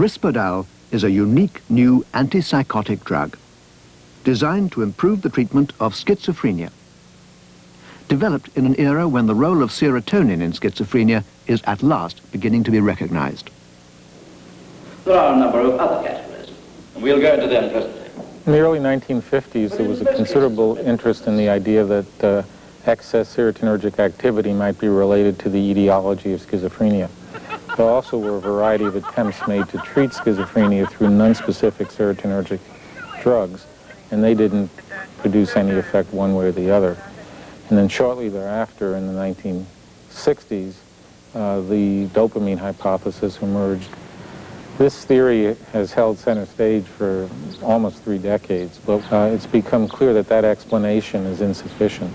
Risperdal is a unique new antipsychotic drug designed to improve the treatment of schizophrenia. Developed in an era when the role of serotonin in schizophrenia is at last beginning to be recognized. There are a number of other categories, and we'll go into them presently. In the early 1950s, there was a considerable interest in the idea that excess serotonergic activity might be related to the etiology of schizophrenia. There also were a variety of attempts made to treat schizophrenia through non-specific serotonergic drugs, and they didn't produce any effect one way or the other. And then shortly thereafter, in the 1960s, the dopamine hypothesis emerged. This theory has held center stage for almost 3 decades, but it's become clear that that explanation is insufficient.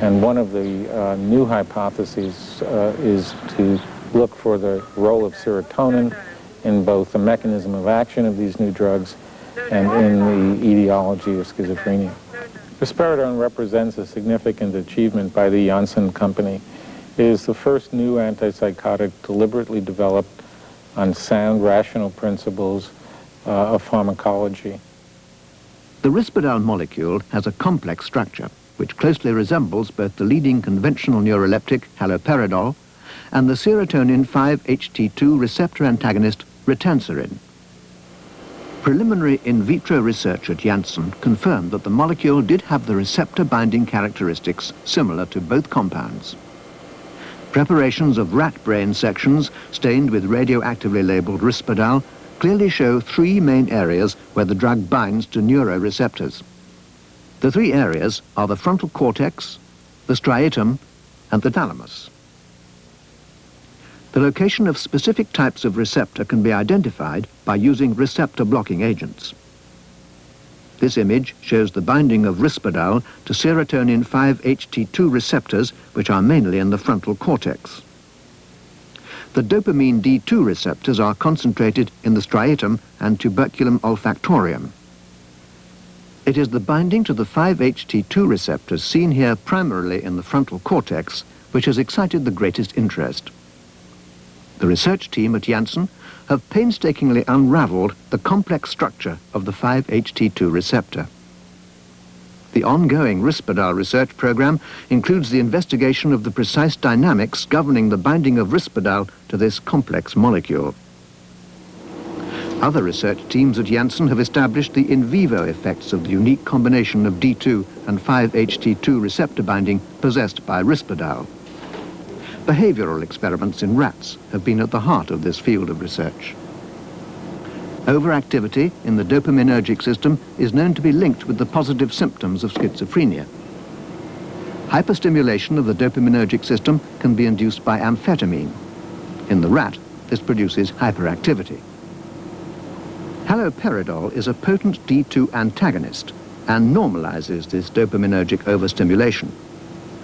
And one of the new hypotheses is to look for the role of serotonin in both the mechanism of action of these new drugs and in the etiology of schizophrenia. Risperdal represents a significant achievement by the Janssen company. It is the first new antipsychotic deliberately developed on sound, rational principles of pharmacology. The Risperdal molecule has a complex structure which closely resembles both the leading conventional neuroleptic, haloperidol, and the serotonin 5-HT2 receptor antagonist, ritanserin. Preliminary in vitro research at Janssen confirmed that the molecule did have the receptor binding characteristics similar to both compounds. Preparations of rat brain sections stained with radioactively labeled Risperdal clearly show 3 main areas where the drug binds to neuroreceptors. The 3 areas are the frontal cortex, the striatum, and the thalamus. The location of specific types of receptor can be identified by using receptor blocking agents. This image shows the binding of Risperdal to serotonin 5-HT2 receptors, which are mainly in the frontal cortex. The dopamine D2 receptors are concentrated in the striatum and tuberculum olfactorium. It is the binding to the 5-HT2 receptors seen here primarily in the frontal cortex which has excited the greatest interest. The research team at Janssen have painstakingly unraveled the complex structure of the 5-HT2 receptor. The ongoing Risperdal research program includes the investigation of the precise dynamics governing the binding of Risperdal to this complex molecule. Other research teams at Janssen have established the in vivo effects of the unique combination of D2 and 5-HT2 receptor binding possessed by Risperdal. Behavioral experiments in rats have been at the heart of this field of research. Overactivity in the dopaminergic system is known to be linked with the positive symptoms of schizophrenia. Hyperstimulation of the dopaminergic system can be induced by amphetamine. In the rat, this produces hyperactivity. Haloperidol is a potent D2 antagonist and normalizes this dopaminergic overstimulation.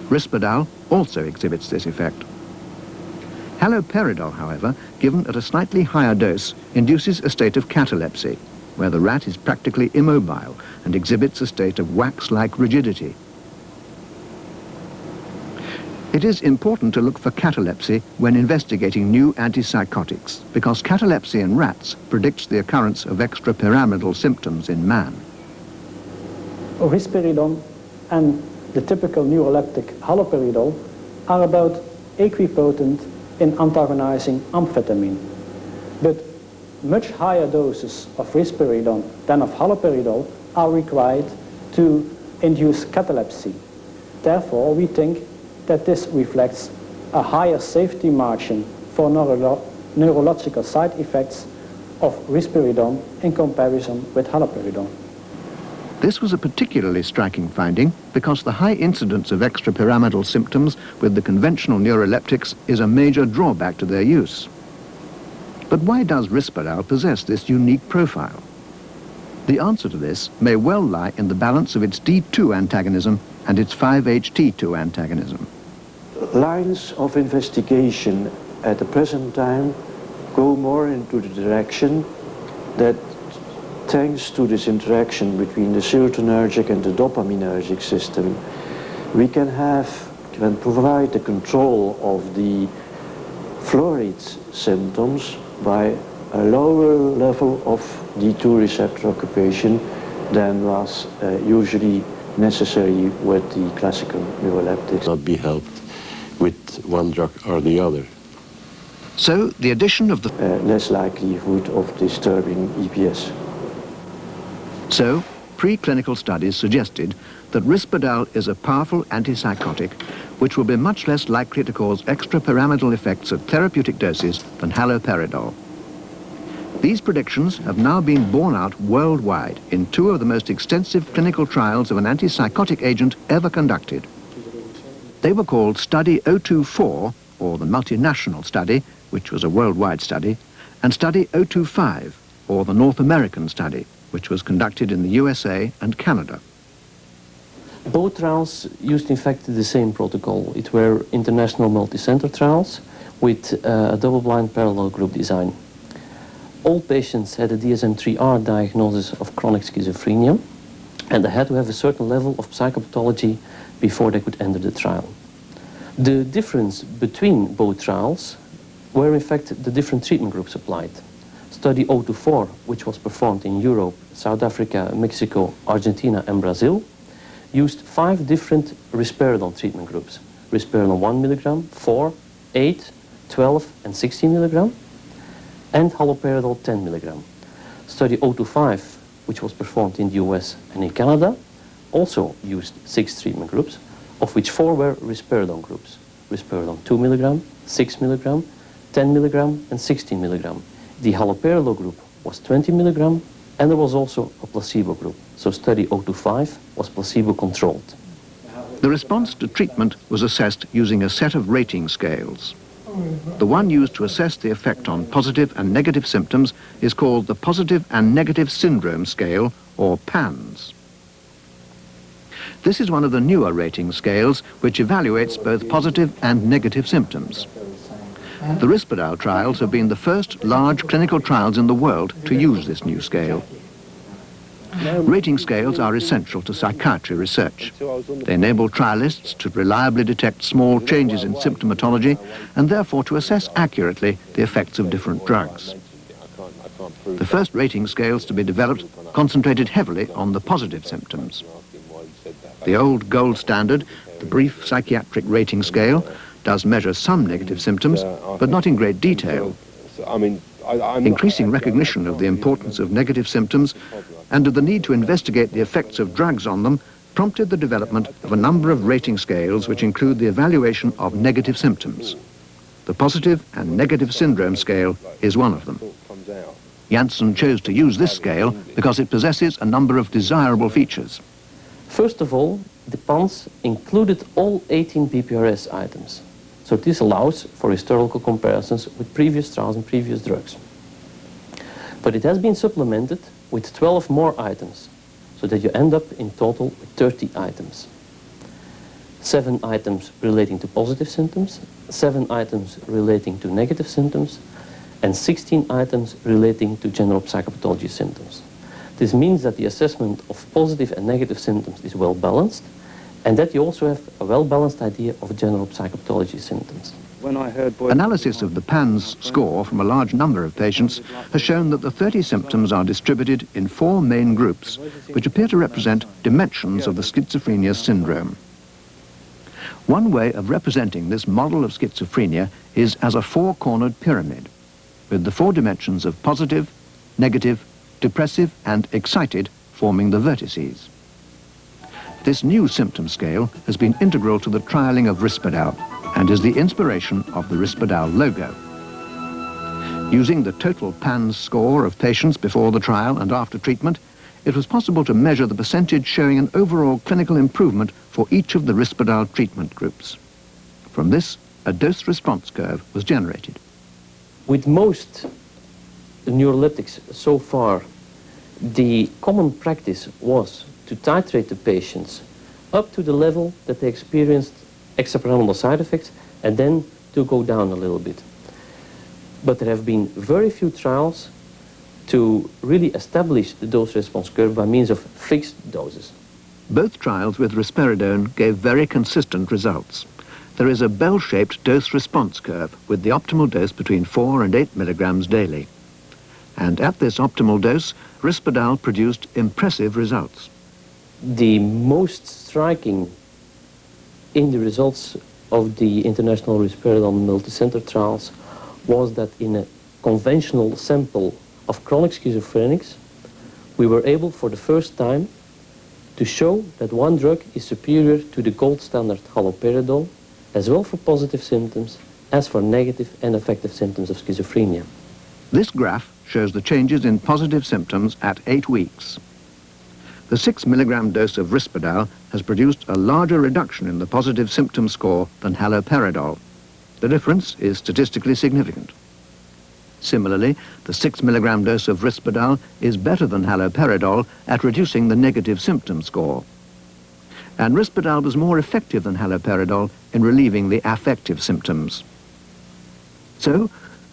Risperdal also exhibits this effect. Haloperidol, however, given at a slightly higher dose, induces a state of catalepsy, where the rat is practically immobile and exhibits a state of wax-like rigidity. It is important to look for catalepsy when investigating new antipsychotics, because catalepsy in rats predicts the occurrence of extrapyramidal symptoms in man. Risperidone and the typical neuroleptic haloperidol are about equipotent in antagonizing amphetamine, but much higher doses of risperidone than of haloperidol are required to induce catalepsy. Therefore, we think that this reflects a higher safety margin for neurological side effects of risperidone in comparison with haloperidol. This was a particularly striking finding because the high incidence of extrapyramidal symptoms with the conventional neuroleptics is a major drawback to their use. But why does Risperdal possess this unique profile? The answer to this may well lie in the balance of its D2 antagonism and its 5-HT2 antagonism. Lines of investigation at the present time go more into the direction that thanks to this interaction between the serotonergic and the dopaminergic system, we can provide the control of the fluoride symptoms by a lower level of D2 receptor occupation than was usually necessary with the classical neuroleptics. Not be helped with one drug or the other. So the addition of the less likelihood of disturbing EPS. So, preclinical studies suggested that Risperdal is a powerful antipsychotic which will be much less likely to cause extrapyramidal effects at therapeutic doses than haloperidol. These predictions have now been borne out worldwide in 2 of the most extensive clinical trials of an antipsychotic agent ever conducted. They were called Study 024, or the multinational study, which was a worldwide study, and Study 025, or the North American study, which was conducted in the USA and Canada. Both trials used in fact the same protocol. It were international multi-center trials with a double-blind parallel group design. All patients had a DSM-3R diagnosis of chronic schizophrenia, and they had to have a certain level of psychopathology before they could enter the trial. The difference between both trials were in fact the different treatment groups applied. Study 024, which was performed in Europe, South Africa, Mexico, Argentina and Brazil, used 5 different Risperdal treatment groups. Risperdal 1 milligram, 4, 8, 12 and 16 milligram, and haloperidol 10 milligram. Study 025, which was performed in the US and in Canada, also used 6 treatment groups, of which 4 were Risperdal groups. Risperdal 2 milligram, 6 milligram, 10 milligram and 16 milligram. The haloperidol group was 20 milligram, and there was also a placebo group. So study 025 was placebo-controlled. The response to treatment was assessed using a set of rating scales. The one used to assess the effect on positive and negative symptoms is called the Positive and Negative Syndrome Scale, or PANS. This is one of the newer rating scales which evaluates both positive and negative symptoms. The Risperdal trials have been the first large clinical trials in the world to use this new scale. Rating scales are essential to psychiatry research. They enable trialists to reliably detect small changes in symptomatology and therefore to assess accurately the effects of different drugs. The first rating scales to be developed concentrated heavily on the positive symptoms. The old gold standard, the brief psychiatric rating scale, does measure some negative symptoms, but not in great detail. Increasing recognition of the importance of negative symptoms and of the need to investigate the effects of drugs on them prompted the development of a number of rating scales which include the evaluation of negative symptoms. The Positive and Negative Syndrome Scale is one of them. Janssen chose to use this scale because it possesses a number of desirable features. First of all, the PANS included all 18 PPRS items. So this allows for historical comparisons with previous trials and previous drugs. But it has been supplemented with 12 more items, so that you end up in total with 30 items. 7 items relating to positive symptoms, 7 items relating to negative symptoms, and 16 items relating to general psychopathology symptoms. This means that the assessment of positive and negative symptoms is well balanced, and that you also have a well-balanced idea of general psychopathology symptoms. Analysis of the PANS score from a large number of patients has shown that the 30 symptoms are distributed in 4 main groups, which appear to represent dimensions of the schizophrenia syndrome. One way of representing this model of schizophrenia is as a 4-cornered pyramid, with the 4 dimensions of positive, negative, depressive and excited forming the vertices. This new symptom scale has been integral to the trialing of Risperdal and is the inspiration of the Risperdal logo. Using the total PANS score of patients before the trial and after treatment, it was possible to measure the percentage showing an overall clinical improvement for each of the Risperdal treatment groups. From this, a dose-response curve was generated. With most neuroleptics so far, the common practice was to titrate the patients up to the level that they experienced extrapyramidal side effects and then to go down a little bit. But there have been very few trials to really establish the dose-response curve by means of fixed doses. Both trials with risperidone gave very consistent results. There is a bell-shaped dose-response curve with the optimal dose between 4 and 8 milligrams daily. And at this optimal dose, Risperdal produced impressive results. The most striking in the results of the international Risperdal multicenter trials was that in a conventional sample of chronic schizophrenics, we were able for the first time to show that one drug is superior to the gold standard haloperidol, as well for positive symptoms as for negative and affective symptoms of schizophrenia. This graph shows the changes in positive symptoms at 8 weeks. The 6 milligram dose of Risperdal has produced a larger reduction in the positive symptom score than haloperidol. The difference is statistically significant. Similarly, the 6 milligram dose of Risperdal is better than haloperidol at reducing the negative symptom score. And Risperdal was more effective than haloperidol in relieving the affective symptoms. So,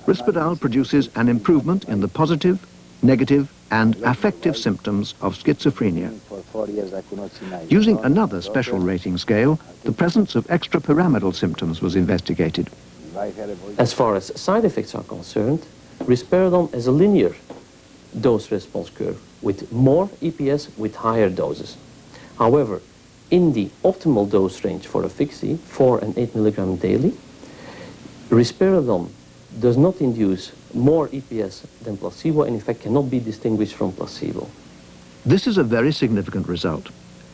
Risperdal produces an improvement in the positive, negative, and affective symptoms of schizophrenia. Using another special rating scale, the presence of extrapyramidal symptoms was investigated. As far as side effects are concerned, Risperdal has a linear dose-response curve with more EPS with higher doses. However, in the optimal dose range for efficacy, 4 and 8 milligram daily, Risperdal does not induce more EPS than placebo and in fact cannot be distinguished from placebo. This is a very significant result.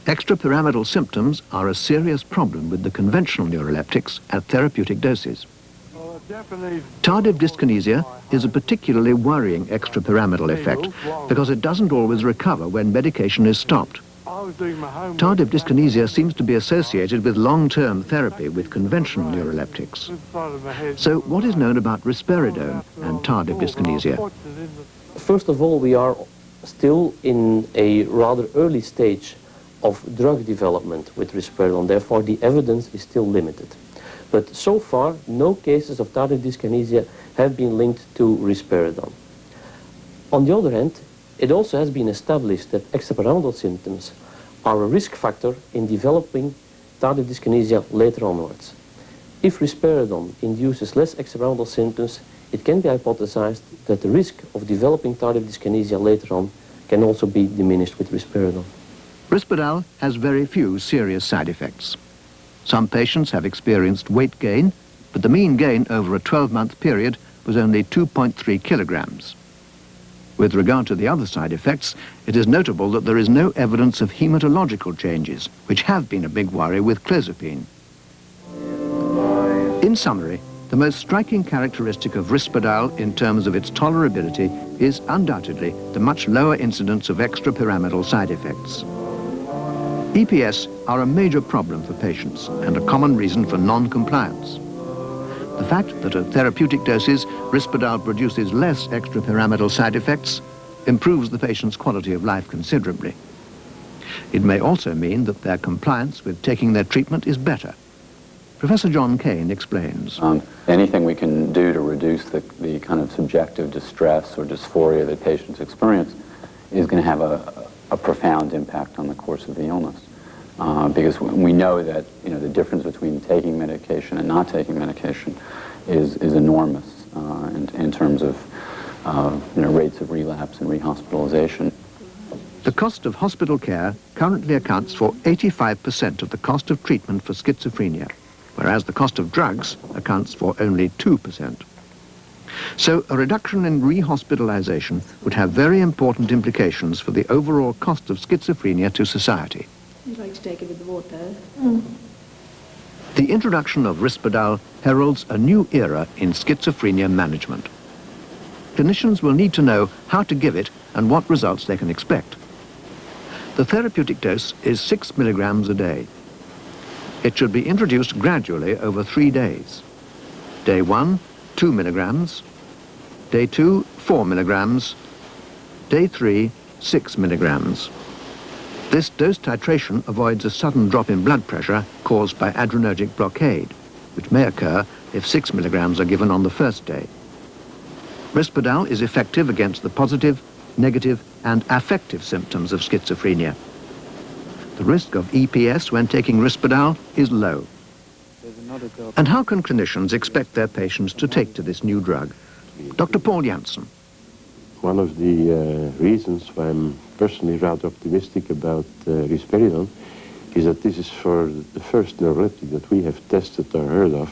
Extrapyramidal symptoms are a serious problem with the conventional neuroleptics at therapeutic doses. Tardive dyskinesia is a particularly worrying extrapyramidal effect because it doesn't always recover when medication is stopped. Tardive dyskinesia seems to be associated with long-term therapy with conventional neuroleptics. So what is known about risperidone and tardive dyskinesia? First of all, we are still in a rather early stage of drug development with Risperdal, therefore the evidence is still limited. But so far, no cases of tardive dyskinesia have been linked to Risperdal. On the other hand, it also has been established that extrapyramidal symptoms are a risk factor in developing tardive dyskinesia later onwards. If Risperdal induces less extrapyramidal symptoms, it can be hypothesized that the risk of developing tardive dyskinesia later on can also be diminished with Risperdal. Risperdal has very few serious side effects. Some patients have experienced weight gain, but the mean gain over a 12-month period was only 2.3 kilograms. With regard to the other side effects, it is notable that there is no evidence of hematological changes, which have been a big worry with clozapine. In summary, the most striking characteristic of Risperdal in terms of its tolerability is undoubtedly the much lower incidence of extrapyramidal side effects. EPS are a major problem for patients and a common reason for non-compliance. The fact that at therapeutic doses, Risperdal produces less extrapyramidal side effects improves the patient's quality of life considerably. It may also mean that their compliance with taking their treatment is better. Professor John Kane explains. Anything we can do to reduce the kind of subjective distress or dysphoria that patients experience is going to have a profound impact on the course of the illness. Because we know that the difference between taking medication and not taking medication is enormous in terms of rates of relapse and rehospitalization. The cost of hospital care currently accounts for 85% of the cost of treatment for schizophrenia, whereas the cost of drugs accounts for only 2%. So a reduction in rehospitalization would have very important implications for the overall cost of schizophrenia to society. You'd like to take it with the water? The introduction of Risperdal heralds a new era in schizophrenia management. Clinicians will need to know how to give it and what results they can expect. The therapeutic dose is 6 milligrams a day. It should be introduced gradually over 3 days. Day 1, 2 milligrams. Day 2, 4 milligrams. Day 3, 6 milligrams. This dose titration avoids a sudden drop in blood pressure caused by adrenergic blockade, which may occur if 6 milligrams are given on the first day. Risperdal is effective against the positive, negative, and affective symptoms of schizophrenia. The risk of EPS when taking Risperdal is low. And how can clinicians expect their patients to take to this new drug? Dr. Paul Janssen. one of the reasons why I'm personally rather optimistic about Risperdal is that this is for the first neuroleptic that we have tested or heard of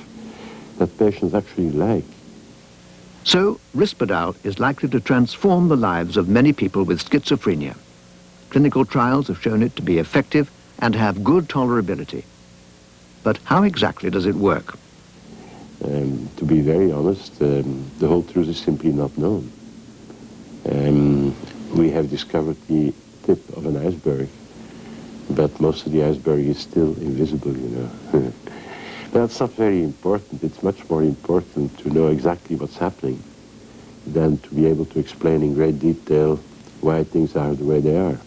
that patients actually like. So, Risperdal is likely to transform the lives of many people with schizophrenia. Clinical trials have shown it to be effective and have good tolerability. But how exactly does it work? To be very honest, the whole truth is simply not known. We have discovered the tip of an iceberg, but most of the iceberg is still invisible, you know. That's not very important. It's much more important to know exactly what's happening than to be able to explain in great detail why things are the way they are.